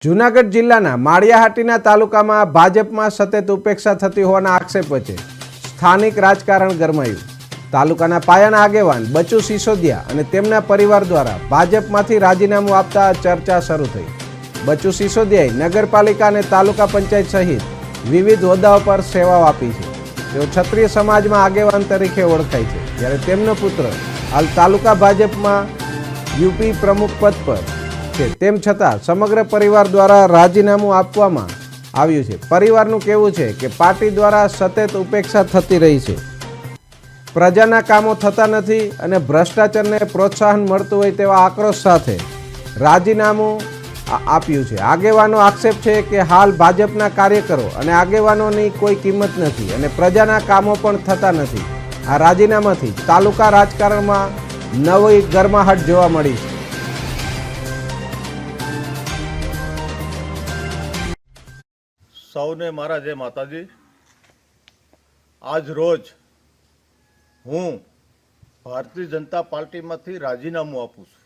જૂનાગઢ જિલ્લાના માળિયાહાટીના તાલુકામાં ભાજપમાં સતત ઉપેક્ષા થતી હોવાના આક્ષેપ વચ્ચે સ્થાનિક રાજકારણ ગરમાયું। તાલુકાના પાયાના આગેવાન બચુ સિસોદિયા અને તેમના પરિવાર દ્વારા ભાજપમાંથી રાજીનામું આપતા ચર્ચા શરૂ થઈ। બચુ સિસોદિયાએ નગરપાલિકા અને તાલુકા પંચાયત સહિત વિવિધ હોદ્દાઓ પર સેવાઓ આપી છે। તેઓ ક્ષત્રિય સમાજમાં આગેવાન તરીકે ઓળખાય છે, જ્યારે તેમનો પુત્ર હાલ તાલુકા ભાજપમાં યુપી પ્રમુખ પદ પર છે। તેમ છતાં સમગ્ર પરિવાર દ્વારા રાજીનામું આપવામાં આવ્યું છે। પરિવારનું કહેવું છે કે પાર્ટી દ્વારા સતત ઉપેક્ષા થતી રહી છે, પ્રજાના કામો થતા નથી અને ભ્રષ્ટાચારને પ્રોત્સાહન મળતું હોય તેવા આક્રોશ સાથે રાજીનામું આપ્યું છે। આગેવાનો આક્ષેપ છે કે હાલ ભાજપના કાર્યકરો અને આગેવાનોની કોઈ કિંમત નથી અને પ્રજાના કામો પણ થતા નથી। આ રાજીનામાથી તાલુકા રાજકારણમાં નવી ગરમાહટ જોવા મળી છે। સૌને મારા જય માતાજી। આજ રોજ હું ભારતીય જનતા પાર્ટીમાંથી રાજીનામું આપું છું।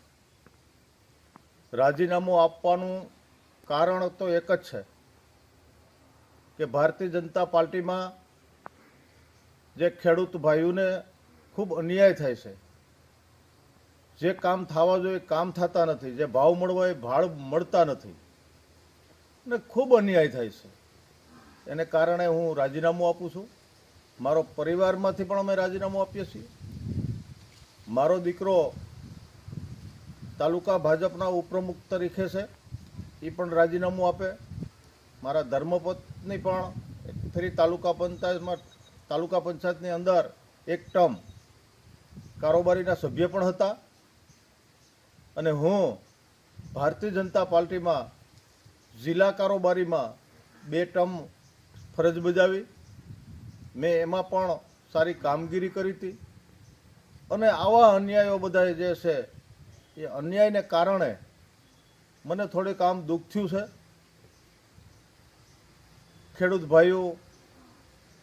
રાજીનામું આપવાનું કારણ તો એક જ છે કે ભારતીય જનતા પાર્ટીમાં જે ખેડૂત ભાઈઓને ખૂબ અન્યાય થાય છે, જે કામ થવા જોઈએ કામ થતા નથી, જે ભાવ મળવા એ ભાવ મળતા નથી અને ખૂબ અન્યાય થાય છે। એને કારણે હું રાજીનામું આપું છું। મારો પરિવારમાંથી પણ અમે રાજીનામું આપીએ છીએ। મારો દીકરો તાલુકા ભાજપના ઉપપ્રમુખ તરીકે છે, એ પણ રાજીનામું આપે। મારા ધર્મપત્ની પણ ફરી તાલુકા પંચાયતની અંદર એક ટર્મ કારોબારીના સભ્ય પણ હતા અને હું ભારતીય જનતા પાર્ટીમાં જિલ્લા કારોબારીમાં 2 ટર્મ ફરજ બજાવી। મેં એમાં પણ સારી કામગીરી કરી હતી અને આવા અન્યાયો બધા જે છે એ અન્યાયને કારણે મને થોડીક આમ દુઃખ થયું છે। ખેડૂત ભાઈઓ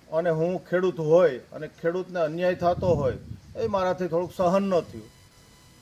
અને હું ખેડૂત હોય અને ખેડૂતને અન્યાય થતો હોય એ મારાથી થોડુંક સહન ન થયું।